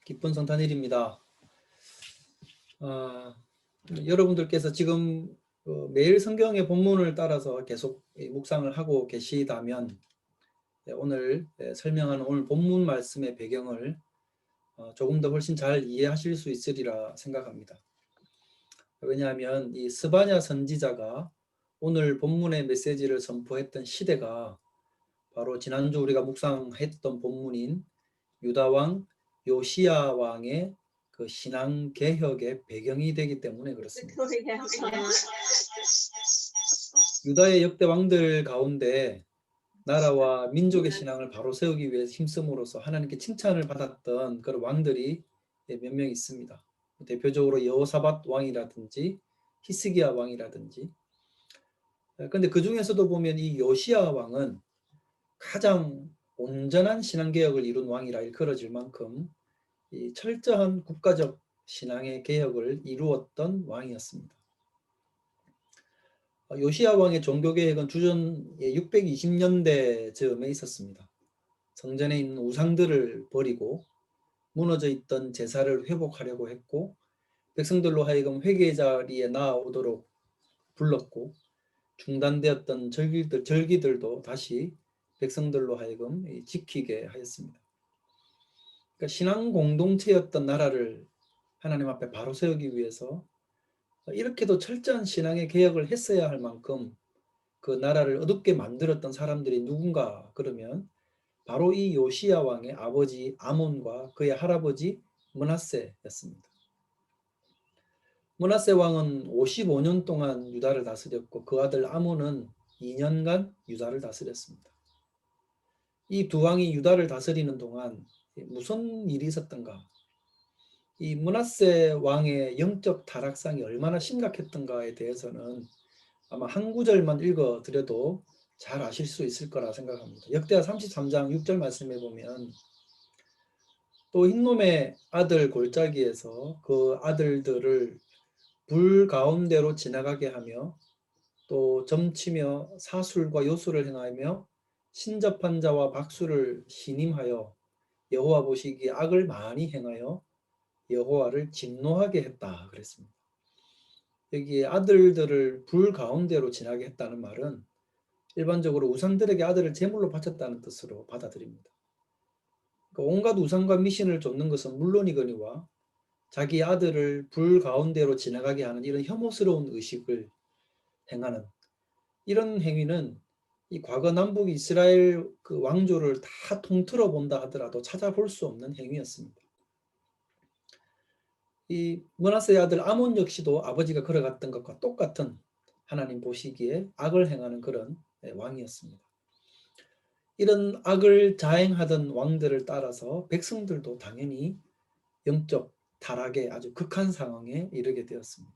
기쁜 성탄일입니다. 아, 여러분들께서 지금 매일 성경의 본문을 따라서 계속 묵상을 하고 계시다면 오늘 설명하는 오늘 본문 말씀의 배경을 조금 더 훨씬 잘 이해하실 수 있으리라 생각합니다. 왜냐하면 이 스바냐 선지자가 오늘 본문의 메시지를 선포했던 시대가 바로 지난주 우리가 묵상했던 본문인 유다왕 요시야 왕의 그 신앙 개혁의 배경이 되기 때문에 그렇습니다. 유다의 역대 왕들 가운데 나라와 민족의 신앙을 바로 세우기 위해 힘쓰므로써 하나님께 칭찬을 받았던 그런 왕들이 몇 명 있습니다. 대표적으로 여호사밧 왕이라든지 히스기야 왕이라든지. 그런데 그 중에서도 보면 이 요시야 왕은 가장 온전한 신앙개혁을 이룬 왕이라 일컬어질 만큼 이 철저한 국가적 신앙의 개혁을 이루었던 왕이었습니다. 요시야 왕의 종교개혁은 주전 620년대 즈음에 있었습니다. 성전에 있는 우상들을 버리고 무너져 있던 제사를 회복하려고 했고 백성들로 하여금 회개의 자리에 나아오도록 불렀고 중단되었던 절기들도 다시 백성들로 하여금 지키게 하였습니다. 그러니까 신앙 공동체였던 나라를 하나님 앞에 바로 세우기 위해서 이렇게도 철저한 신앙의 개혁을 했어야 할 만큼 그 나라를 어둡게 만들었던 사람들이 누군가 그러면 바로 이 요시야 왕의 아버지 아몬과 그의 할아버지 므낫세였습니다. 므낫세 왕은 55년 동안 유다를 다스렸고 그 아들 아몬은 2년간 유다를 다스렸습니다. 이 두 왕이 유다를 다스리는 동안 무슨 일이 있었던가? 이 므낫세 왕의 영적 타락상이 얼마나 심각했던가에 대해서는 아마 한 구절만 읽어드려도 잘 아실 수 있을 거라 생각합니다. 역대하 33장 6절 말씀에 보면 또 흰놈의 아들 골짜기에서 그 아들들을 불 가운데로 지나가게 하며 또 점치며 사술과 요술을 행하며 신접한 자와 박수를 신임하여 여호와 보시기에 악을 많이 행하여 여호와를 진노하게 했다 그랬습니다. 여기에 아들들을 불 가운데로 지나게 했다는 말은 일반적으로 우상들에게 아들을 제물로 바쳤다는 뜻으로 받아들입니다. 그러니까 온갖 우상과 미신을 좇는 것은 물론이거니와 자기 아들을 불 가운데로 지나가게 하는 이런 혐오스러운 의식을 행하는 이런 행위는 이 과거 남북 이스라엘 그 왕조를 다 통틀어 본다 하더라도 찾아볼 수 없는 행위였습니다. 이 므낫세의 아들 아몬 역시도 아버지가 걸어갔던 것과 똑같은 하나님 보시기에 악을 행하는 그런 왕이었습니다. 이런 악을 자행하던 왕들을 따라서 백성들도 당연히 영적 타락의 아주 극한 상황에 이르게 되었습니다.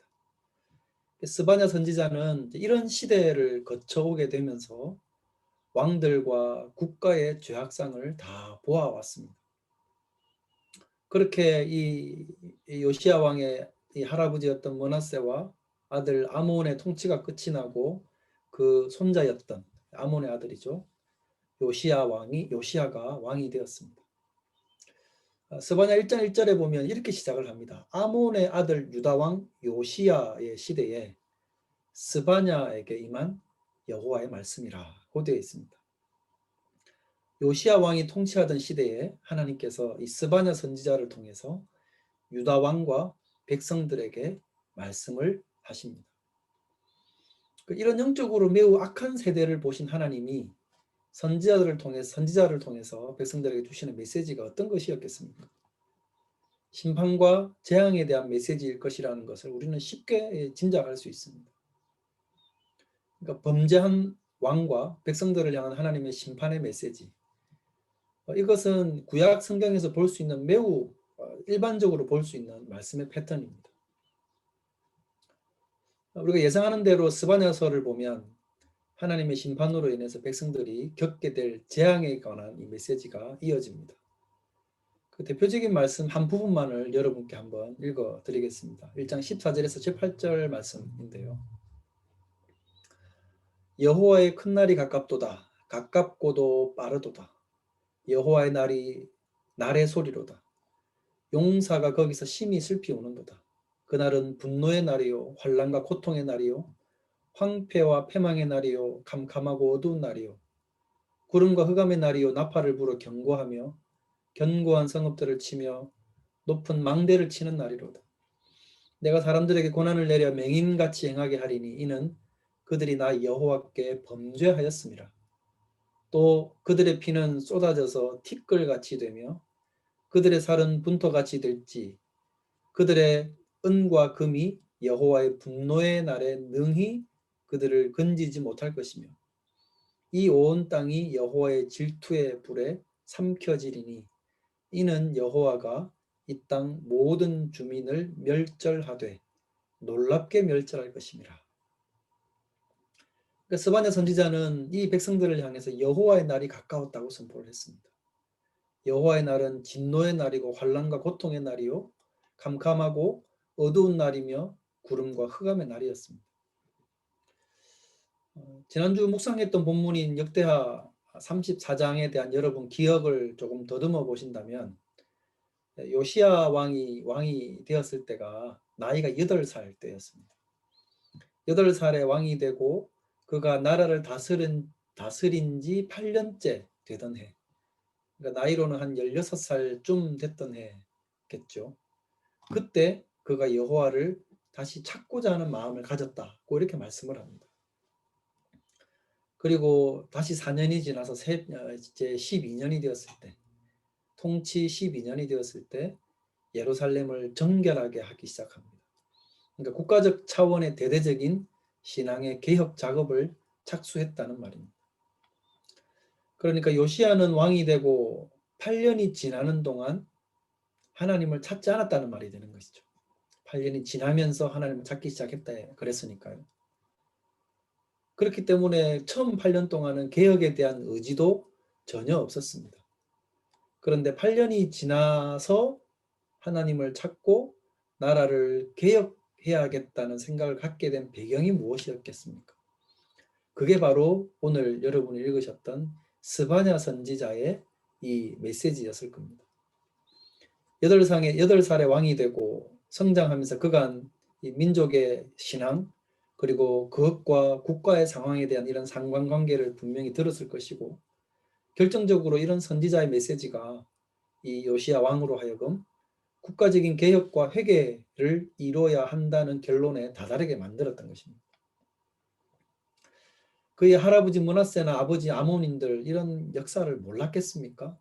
스바냐 선지자는 이런 시대를 거쳐오게 되면서 왕들과 국가의 죄악상을 다 보아왔습니다. 그렇게 이 요시야 왕의 이 할아버지였던 므낫세와 아들 아몬의 통치가 끝이 나고 그 손자였던 아몬의 아들이죠. 요시야가 왕이 되었습니다. 스바냐 1장 1절에 보면 이렇게 시작을 합니다. 아몬의 아들 유다왕 요시야의 시대에 스바냐에게 임한 여호와의 말씀이라고 되어 있습니다. 요시야 왕이 통치하던 시대에 하나님께서 이 스바냐 선지자를 통해서 유다 왕과 백성들에게 말씀을 하십니다. 이런 영적으로 매우 악한 세대를 보신 하나님이 선지자를 통해서 백성들에게 주시는 메시지가 어떤 것이었겠습니까? 심판과 재앙에 대한 메시지일 것이라는 것을 우리는 쉽게 짐작할 수 있습니다. 그러니까 범죄한 왕과 백성들을 향한 하나님의 심판의 메시지. 이것은 구약 성경에서 볼 수 있는 매우 일반적으로 볼 수 있는 말씀의 패턴입니다. 우리가 예상하는 대로 스바냐서를 보면 하나님의 심판으로 인해서 백성들이 겪게 될 재앙에 관한 이 메시지가 이어집니다. 그 대표적인 말씀 한 부분만을 여러분께 한번 읽어드리겠습니다. 1장 14절에서 18절 말씀인데요. 여호와의 큰 날이 가깝도다. 가깝고도 빠르도다. 여호와의 날이 날의 소리로다. 용사가 거기서 심히 슬피 우는도다. 그날은 분노의 날이요 환난과 고통의 날이요 황폐와 패망의 날이요 캄캄하고 어두운 날이요 구름과 흑암의 날이요 나팔을 불어 경고하며 견고한 성읍들을 치며 높은 망대를 치는 날이로다. 내가 사람들에게 고난을 내려 맹인같이 행하게 하리니 이는 그들이 나 여호와께 범죄하였음이라. 또 그들의 피는 쏟아져서 티끌같이 되며 그들의 살은 분토같이 될지 그들의 은과 금이 여호와의 분노의 날에 능히 그들을 건지지 못할 것이며 이 온 땅이 여호와의 질투의 불에 삼켜지리니 이는 여호와가 이 땅 모든 주민을 멸절하되 놀랍게 멸절할 것임이라. 그러니까 스바냐 선지자는 이 백성들을 향해서 여호와의 날이 가까웠다고 선포를 했습니다. 여호와의 날은 진노의 날이고 환난과 고통의 날이요 캄캄하고 어두운 날이며 구름과 흑암의 날이었습니다. 지난주 묵상했던 본문인 역대하 34장에 대한 여러분 기억을 조금 더듬어 보신다면 요시야 왕이 되었을 때가 나이가 8살 때였습니다. 8살에 왕이 되고 그가 나라를 다스린 지 8년째 되던 해. 그러니까 나이로는 한 16살쯤 됐던 해겠죠. 그때 그가 여호와를 다시 찾고자 하는 마음을 가졌다고 이렇게 말씀을 합니다. 그리고 다시 4년이 지나서 이제 12년이 되었을 때, 통치 12년이 되었을 때 예루살렘을 정결하게 하기 시작합니다. 그러니까 국가적 차원의 대대적인 신앙의 개혁 작업을 착수했다는 말입니다. 그러니까 요시야는 왕이 되고 8년이 지나는 동안 하나님을 찾지 않았다는 말이 되는 것이죠. 8년이 지나면서 하나님을 찾기 시작했다 그랬으니까요. 그렇기 때문에 처음 8년 동안은 개혁에 대한 의지도 전혀 없었습니다. 그런데 8년이 지나서 하나님을 찾고 나라를 개혁해야겠다는 생각을 갖게 된 배경이 무엇이었겠습니까? 그게 바로 오늘 여러분이 읽으셨던 스바냐 선지자의 이 메시지였을 겁니다. 8살에 왕이 되고 성장하면서 그간 이 민족의 신앙 그리고 그것과 국가의 상황에 대한 이런 상관관계를 분명히 들었을 것이고 결정적으로 이런 선지자의 메시지가 이 요시야 왕으로 하여금 국가적인 개혁과 회개를 이루어야 한다는 결론에 다다르게 만들었던 것입니다. 그의 할아버지 므낫세나 아버지 아몬인들 이런 역사를 몰랐겠습니까?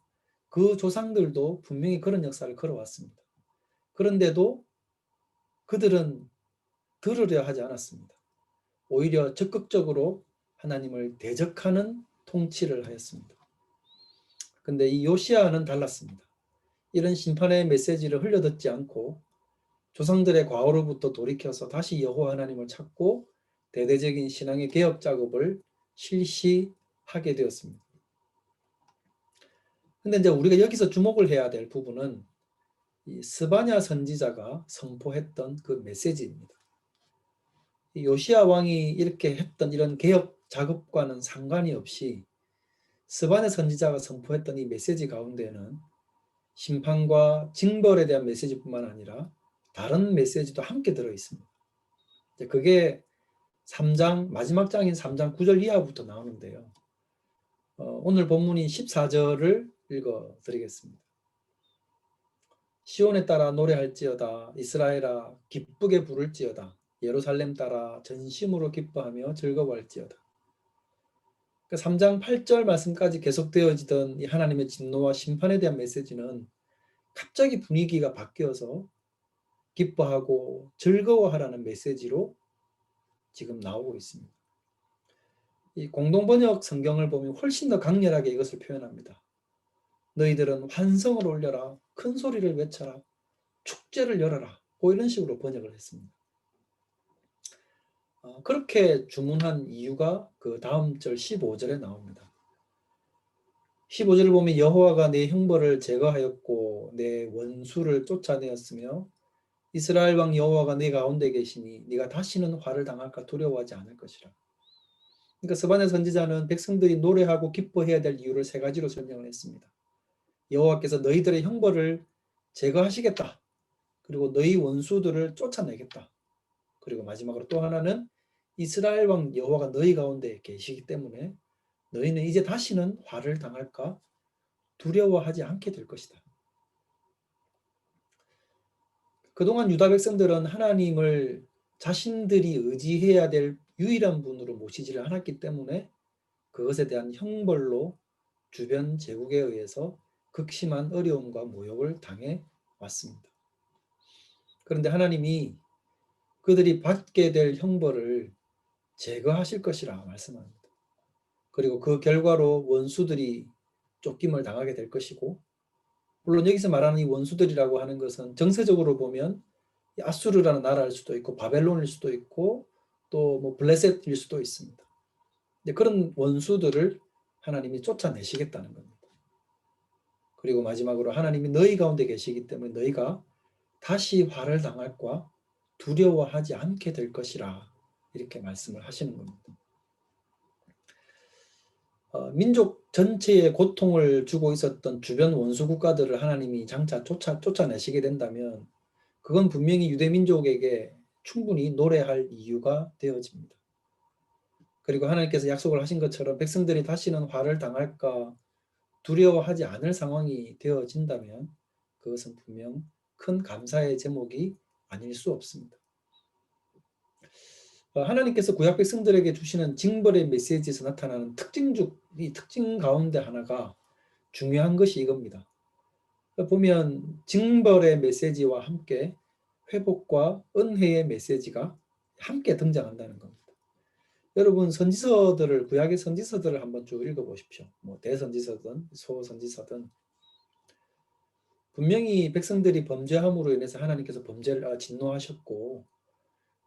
그 조상들도 분명히 그런 역사를 걸어왔습니다. 그런데도 그들은 들으려 하지 않았습니다. 오히려 적극적으로 하나님을 대적하는 통치를 하였습니다. 근데 이 요시야는 달랐습니다. 이런 심판의 메시지를 흘려듣지 않고 조상들의 과오로부터 돌이켜서 다시 여호와 하나님을 찾고 대대적인 신앙의 개혁 작업을 실시하게 되었습니다. 근데 이제 우리가 여기서 주목을 해야 될 부분은 이 스바냐 선지자가 선포했던 그 메시지입니다. 요시야 왕이 이렇게 했던 이런 개혁 작업과는 상관이 없이 스바냐 선지자가 선포했던 이 메시지 가운데는 심판과 징벌에 대한 메시지뿐만 아니라 다른 메시지도 함께 들어 있습니다. 그게 3장 마지막 장인 3장 9절 이하부터 나오는데요. 오늘 본문인 14절을 읽어 드리겠습니다. 시온에 따라 노래할지어다 이스라엘아 기쁘게 부를지어다 예루살렘 따라 전심으로 기뻐하며 즐거워할지어다. 3장 8절 말씀까지 계속되어지던 이 하나님의 진노와 심판에 대한 메시지는 갑자기 분위기가 바뀌어서 기뻐하고 즐거워하라는 메시지로 지금 나오고 있습니다. 이 공동번역 성경을 보면 훨씬 더 강렬하게 이것을 표현합니다. 너희들은 환성을 올려라, 큰 소리를 외쳐라, 축제를 열어라, 이런 식으로 번역을 했습니다. 그렇게 주문한 이유가 그 다음 절 15절에 나옵니다. 15절을 보면 여호와가 내 형벌을 제거하였고 내 원수를 쫓아내었으며 이스라엘 왕 여호와가 네 가운데 계시니 네가 다시는 화를 당할까 두려워하지 않을 것이라. 그러니까 스바냐 선지자는 백성들이 노래하고 기뻐해야 될 이유를 3가지로 설명을 했습니다. 여호와께서 너희들의 형벌을 제거하시겠다. 그리고 너희 원수들을 쫓아내겠다. 그리고 마지막으로 또 하나는 이스라엘 왕 여호와가 너희 가운데 계시기 때문에 너희는 이제 다시는 화를 당할까 두려워하지 않게 될 것이다. 그동안 유다 백성들은 하나님을 자신들이 의지해야 될 유일한 분으로 모시지를 않았기 때문에 그것에 대한 형벌로 주변 제국에 의해서 극심한 어려움과 모욕을 당해 왔습니다. 그런데 하나님이 그들이 받게 될 형벌을 제거하실 것이라 말씀합니다. 그리고 그 결과로 원수들이 쫓김을 당하게 될 것이고, 물론 여기서 말하는 이 원수들이라고 하는 것은 정세적으로 보면 아수르라는 나라일 수도 있고 바벨론일 수도 있고 또 뭐 블레셋일 수도 있습니다. 그런 원수들을 하나님이 쫓아내시겠다는 겁니다. 그리고 마지막으로 하나님이 너희 가운데 계시기 때문에 너희가 다시 화를 당할까 두려워하지 않게 될 것이라 이렇게 말씀을 하시는 겁니다. 민족 전체에 고통을 주고 있었던 주변 원수 국가들을 하나님이 장차 쫓아내시게 된다면 그건 분명히 유대 민족에게 충분히 노래할 이유가 되어집니다. 그리고 하나님께서 약속을 하신 것처럼 백성들이 다시는 화를 당할까 두려워하지 않을 상황이 되어진다면 그것은 분명 큰 감사의 제목이 아닐 수 없습니다. 하나님께서 구약 백성들에게 주시는 징벌의 메시지에서 나타나는 특징 가운데 하나가 중요한 것이 이겁니다. 보면 징벌의 메시지와 함께 회복과 은혜의 메시지가 함께 등장한다는 겁니다. 여러분 구약의 선지서들을 한번 쭉 읽어보십시오. 뭐 대선지서든 소선지서든 분명히 백성들이 범죄함으로 인해서 하나님께서 범죄를 진노하셨고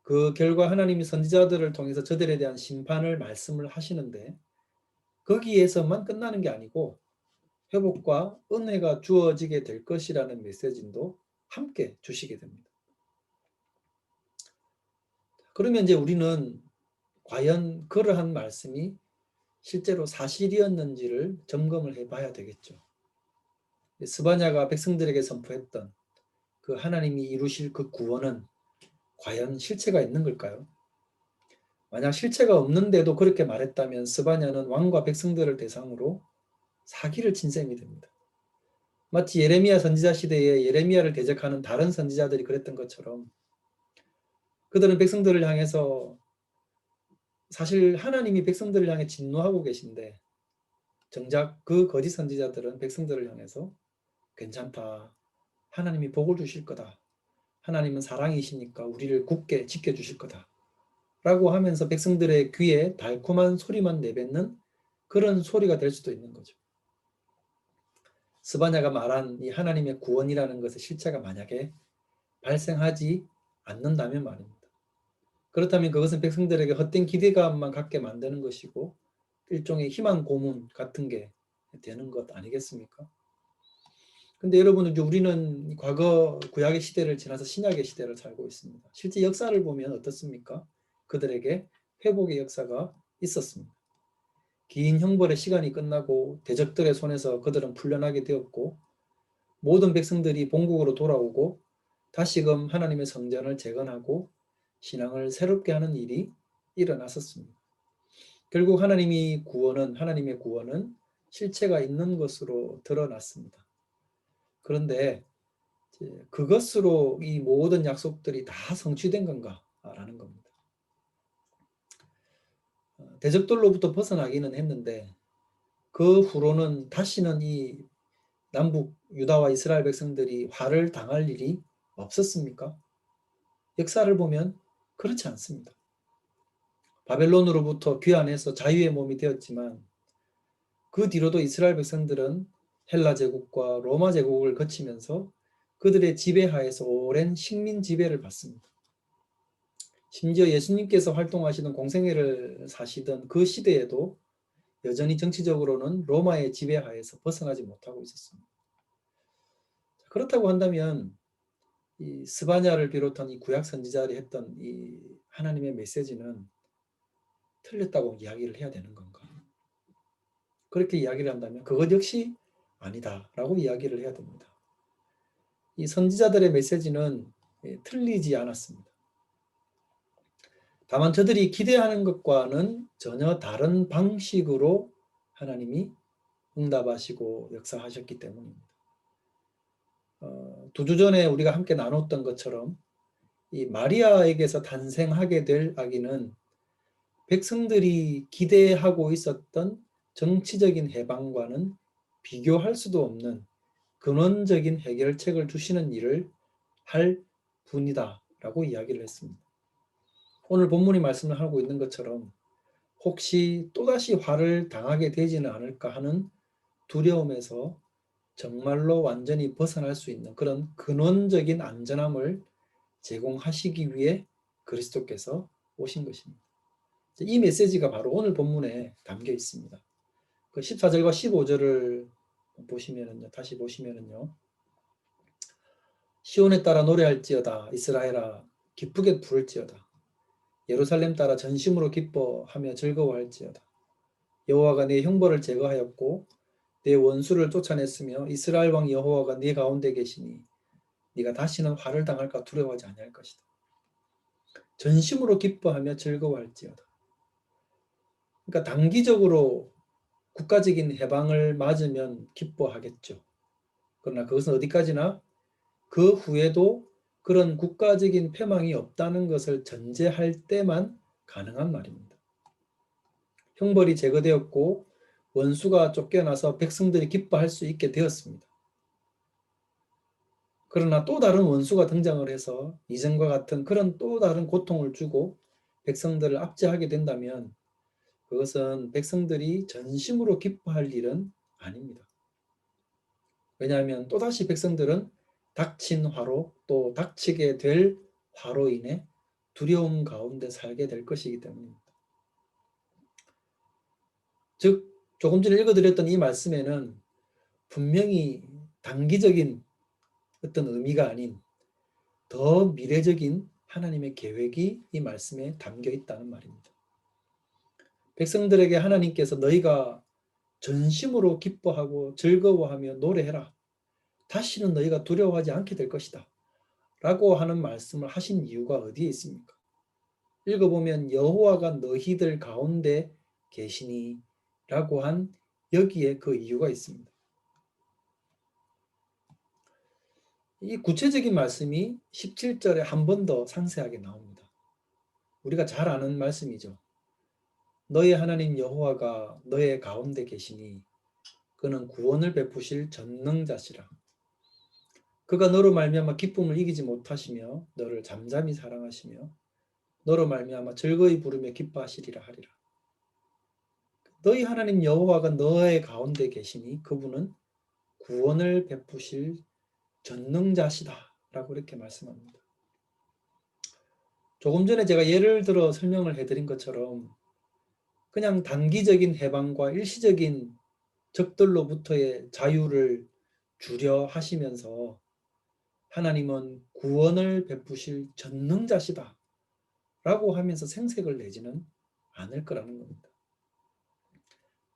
그 결과 하나님이 선지자들을 통해서 저들에 대한 심판을 말씀을 하시는데 거기에서만 끝나는 게 아니고 회복과 은혜가 주어지게 될 것이라는 메시지도 함께 주시게 됩니다. 그러면 이제 우리는 과연 그러한 말씀이 실제로 사실이었는지를 점검을 해봐야 되겠죠. 스바냐가 백성들에게 선포했던 그 하나님이 이루실 그 구원은 과연 실체가 있는 걸까요? 만약 실체가 없는데도 그렇게 말했다면 스바냐는 왕과 백성들을 대상으로 사기를 친 셈이 됩니다. 마치 예레미야 선지자 시대에 예레미야를 대적하는 다른 선지자들이 그랬던 것처럼 그들은 백성들을 향해서 사실 하나님이 백성들을 향해 진노하고 계신데 정작 그 거짓 선지자들은 백성들을 향해서 괜찮다. 하나님이 복을 주실 거다. 하나님은 사랑이시니까 우리를 굳게 지켜주실 거다. 라고 하면서 백성들의 귀에 달콤한 소리만 내뱉는 그런 소리가 될 수도 있는 거죠. 스바냐가 말한 이 하나님의 구원이라는 것의 실체가 만약에 발생하지 않는다면 말입니다. 그렇다면 그것은 백성들에게 헛된 기대감만 갖게 만드는 것이고 일종의 희망 고문 같은 게 되는 것 아니겠습니까? 근데 여러분, 이제 우리는 과거 구약의 시대를 지나서 신약의 시대를 살고 있습니다. 실제 역사를 보면 어떻습니까? 그들에게 회복의 역사가 있었습니다. 긴 형벌의 시간이 끝나고 대적들의 손에서 그들은 풀려나게 되었고 모든 백성들이 본국으로 돌아오고 다시금 하나님의 성전을 재건하고 신앙을 새롭게 하는 일이 일어났었습니다. 결국 하나님의 구원은 실체가 있는 것으로 드러났습니다. 그런데 그것으로 이 모든 약속들이 다 성취된 건가라는 겁니다. 대적들로부터 벗어나기는 했는데 그 후로는 다시는 이 남북 유다와 이스라엘 백성들이 화를 당할 일이 없었습니까? 역사를 보면 그렇지 않습니다. 바벨론으로부터 귀환해서 자유의 몸이 되었지만 그 뒤로도 이스라엘 백성들은 헬라 제국과 로마 제국을 거치면서 그들의 지배하에서 오랜 식민 지배를 받습니다. 심지어 예수님께서 활동하시던 공생애를 사시던 그 시대에도 여전히 정치적으로는 로마의 지배하에서 벗어나지 못하고 있었습니다. 그렇다고 한다면 이 스바냐를 비롯한 이 구약 선지자들이 했던 이 하나님의 메시지는 틀렸다고 이야기를 해야 되는 건가? 그렇게 이야기를 한다면 그것 역시 아니다라고 이야기를 해야 됩니다. 이 선지자들의 메시지는 틀리지 않았습니다. 다만 저들이 기대하는 것과는 전혀 다른 방식으로 하나님이 응답하시고 역사하셨기 때문입니다. 2주 전에 우리가 함께 나눴던 것처럼 이 마리아에게서 탄생하게 될 아기는 백성들이 기대하고 있었던 정치적인 해방과는 비교할 수도 없는 근원적인 해결책을 주시는 일을 할 분이다라고 이야기를 했습니다. 오늘 본문이 말씀을 하고 있는 것처럼 혹시 또다시 화를 당하게 되지는 않을까 하는 두려움에서 정말로 완전히 벗어날 수 있는 그런 근원적인 안전함을 제공하시기 위해 그리스도께서 오신 것입니다. 이 메시지가 바로 오늘 본문에 담겨 있습니다. 그 14절과 15절을 보시면은요, 다시 보시면은요, 시온에 따라 노래할지어다, 이스라엘아 기쁘게 부를지어다, 예루살렘 따라 전심으로 기뻐하며 즐거워할지어다. 여호와가 네 형벌을 제거하였고 내 원수를 쫓아냈으며 이스라엘 왕 여호와가 네 가운데 계시니 네가 다시는 화를 당할까 두려워하지 아니할 것이다. 전심으로 기뻐하며 즐거워할지어다. 그러니까 단기적으로 국가적인 해방을 맞으면 기뻐하겠죠. 그러나 그것은 어디까지나 그 후에도 그런 국가적인 패망이 없다는 것을 전제할 때만 가능한 말입니다. 형벌이 제거되었고 원수가 쫓겨나서 백성들이 기뻐할 수 있게 되었습니다. 그러나 또 다른 원수가 등장을 해서 이전과 같은 그런 또 다른 고통을 주고 백성들을 압제하게 된다면 그것은 백성들이 전심으로 기뻐할 일은 아닙니다. 왜냐하면 또다시 백성들은 닥친 화로 또 닥치게 될 화로 인해 두려움 가운데 살게 될 것이기 때문입니다. 즉 조금 전에 읽어드렸던 이 말씀에는 분명히 단기적인 어떤 의미가 아닌 더 미래적인 하나님의 계획이 이 말씀에 담겨 있다는 말입니다. 백성들에게 하나님께서 너희가 전심으로 기뻐하고 즐거워하며 노래해라. 다시는 너희가 두려워하지 않게 될 것이다. 라고 하는 말씀을 하신 이유가 어디에 있습니까? 읽어보면 여호와가 너희들 가운데 계시니 라고 한 여기에 그 이유가 있습니다. 이 구체적인 말씀이 17절에 한 번 더 상세하게 나옵니다. 우리가 잘 아는 말씀이죠. 너의 하나님 여호와가 너의 가운데 계시니 그는 구원을 베푸실 전능자시라. 그가 너로 말미암아 기쁨을 이기지 못하시며 너를 잠잠히 사랑하시며 너로 말미암아 즐거이 부르며 기뻐하시리라 하리라. 너희 하나님 여호와가 너의 가운데 계시니 그분은 구원을 베푸실 전능자시다 라고 이렇게 말씀합니다. 조금 전에 제가 예를 들어 설명을 해드린 것처럼 그냥 단기적인 해방과 일시적인 적들로부터의 자유를 주려 하시면서 하나님은 구원을 베푸실 전능자시다 라고 하면서 생색을 내지는 않을 거라는 겁니다.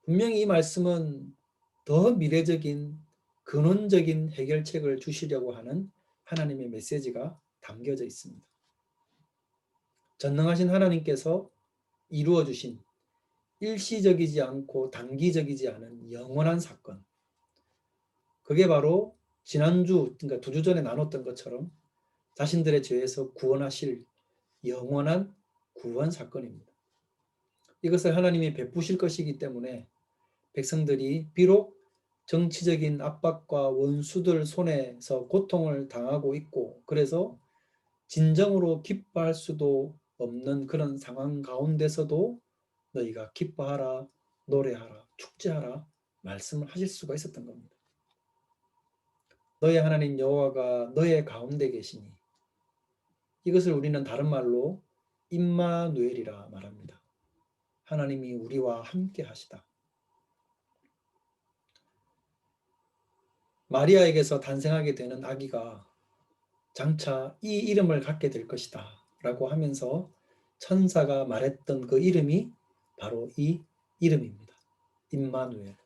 분명히 이 말씀은 더 미래적인 근원적인 해결책을 주시려고 하는 하나님의 메시지가 담겨져 있습니다. 전능하신 하나님께서 이루어 주신 일시적이지 않고 단기적이지 않은 영원한 사건. 그게 바로 지난주, 그러니까 2주 전에 나눴던 것처럼 자신들의 죄에서 구원하실 영원한 구원 사건입니다. 이것을 하나님이 베푸실 것이기 때문에 백성들이 비록 정치적인 압박과 원수들 손에서 고통을 당하고 있고 그래서 진정으로 기뻐할 수도 없는 그런 상황 가운데서도 너희가 기뻐하라, 노래하라, 축제하라 말씀을 하실 수가 있었던 겁니다. 너의 하나님 여호와가 너의 가운데 계시니 이것을 우리는 다른 말로 임마누엘이라 말합니다. 하나님이 우리와 함께 하시다. 마리아에게서 탄생하게 되는 아기가 장차 이 이름을 갖게 될 것이다 라고 하면서 천사가 말했던 그 이름이 바로 이 이름입니다. 임마누엘.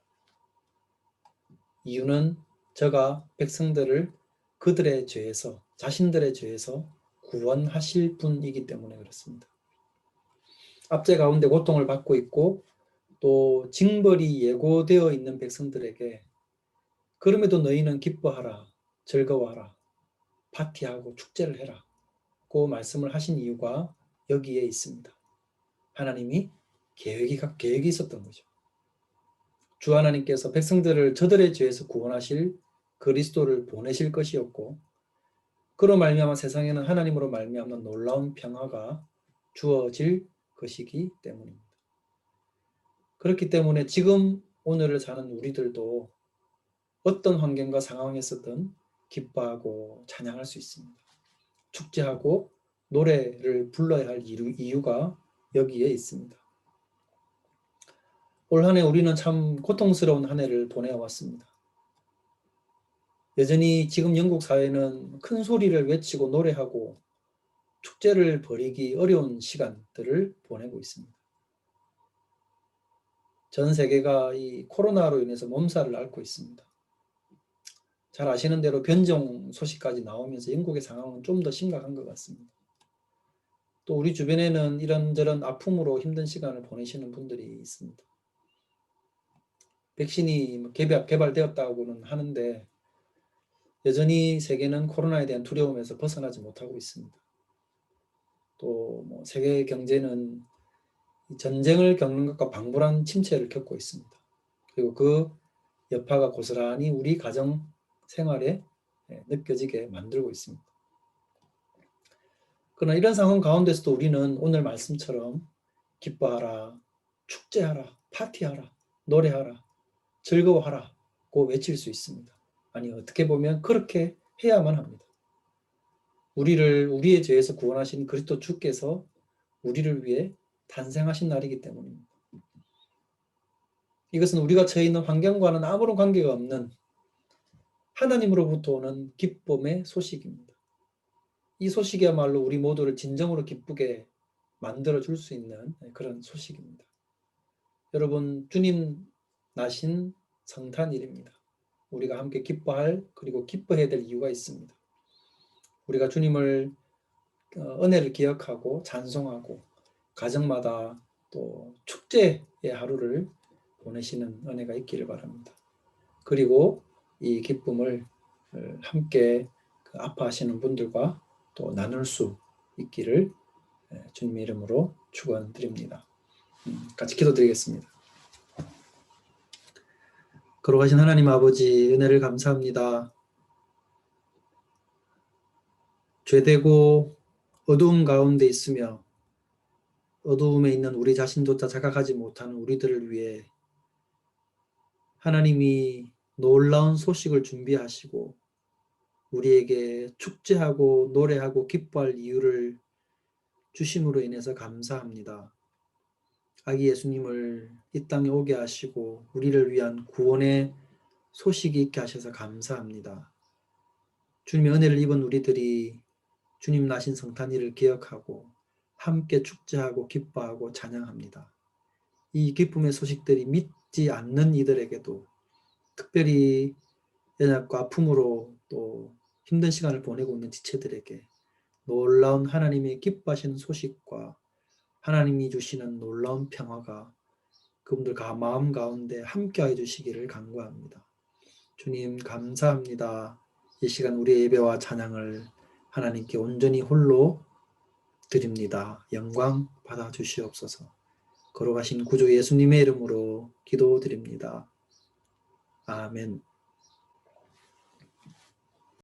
이유는 저가 백성들을 그들의 죄에서, 자신들의 죄에서 구원하실 분이기 때문에 그렇습니다. 압제 가운데 고통을 받고 있고 또 징벌이 예고되어 있는 백성들에게 그럼에도 너희는 기뻐하라, 즐거워하라, 파티하고 축제를 해라 고 말씀을 하신 이유가 여기에 있습니다. 하나님이 계획이 있었던 거죠. 주 하나님께서 백성들을 저들의 죄에서 구원하실 그리스도를 보내실 것이었고 그로 말미암아 세상에는 하나님으로 말미암는 놀라운 평화가 주어질 것이기 때문입니다. 그렇기 때문에 지금 오늘을 사는 우리들도 어떤 환경과 상황에서든 기뻐하고 찬양할 수 있습니다. 축제하고 노래를 불러야 할 이유가 여기에 있습니다. 올 한 해 우리는 참 고통스러운 한 해를 보내왔습니다. 여전히 지금 영국 사회는 큰 소리를 외치고 노래하고 축제를 벌이기 어려운 시간들을 보내고 있습니다. 전 세계가 이 코로나로 인해서 몸살을 앓고 있습니다. 잘 아시는 대로 변종 소식까지 나오면서 영국의 상황은 좀 더 심각한 것 같습니다. 또 우리 주변에는 이런저런 아픔으로 힘든 시간을 보내시는 분들이 있습니다. 백신이 개발되었다고는 하는데 여전히 세계는 코로나에 대한 두려움에서 벗어나지 못하고 있습니다. 또 세계 경제는 전쟁을 겪는 것과 방불한 침체를 겪고 있습니다. 그리고 그 여파가 고스란히 우리 가정 생활에 느껴지게 만들고 있습니다. 그러나 이런 상황 가운데서도 우리는 오늘 말씀처럼 기뻐하라, 축제하라, 파티하라, 노래하라, 즐거워하라고 외칠 수 있습니다. 아니 어떻게 보면 그렇게 해야만 합니다. 우리의 죄에서 구원하신 그리스도 주께서 우리를 위해 탄생하신 날이기 때문입니다. 이것은 우리가 처해 있는 환경과는 아무런 관계가 없는 하나님으로부터 오는 기쁨의 소식입니다. 이 소식이야말로 우리 모두를 진정으로 기쁘게 만들어줄 수 있는 그런 소식입니다. 여러분, 주님 나신 성탄일입니다. 우리가 함께 기뻐할 그리고 기뻐해야 될 이유가 있습니다. 우리가 주님을 은혜를 기억하고 찬송하고 가정마다 또 축제의 하루를 보내시는 은혜가 있기를 바랍니다. 그리고 이 기쁨을 함께 아파하시는 분들과 또 나눌 수 있기를 주님의 이름으로 축원드립니다. 같이 기도드리겠습니다. 거룩하신 하나님 아버지 은혜를 감사합니다. 죄되고 어두움 가운데 있으며 어두움에 있는 우리 자신조차 자각하지 못하는 우리들을 위해 하나님이 놀라운 소식을 준비하시고 우리에게 축제하고 노래하고 기뻐할 이유를 주심으로 인해서 감사합니다. 아기 예수님을 이 땅에 오게 하시고 우리를 위한 구원의 소식이 있게 하셔서 감사합니다. 주님의 은혜를 입은 우리들이 주님 나신 성탄일을 기억하고 함께 축제하고 기뻐하고 찬양합니다. 이 기쁨의 소식들이 믿지 않는 이들에게도 특별히 연약과 아픔으로 또 힘든 시간을 보내고 있는 지체들에게 놀라운 하나님의 기뻐하시는 소식과 하나님이 주시는 놀라운 평화가 그분들 마음 가운데 함께해 주시기를 간구합니다. 주님 감사합니다. 이 시간 우리의 예배와 찬양을 하나님께 온전히 홀로 드립니다. 영광 받아 주시옵소서. 거룩하신 구주 예수님의 이름으로 기도드립니다. 아멘.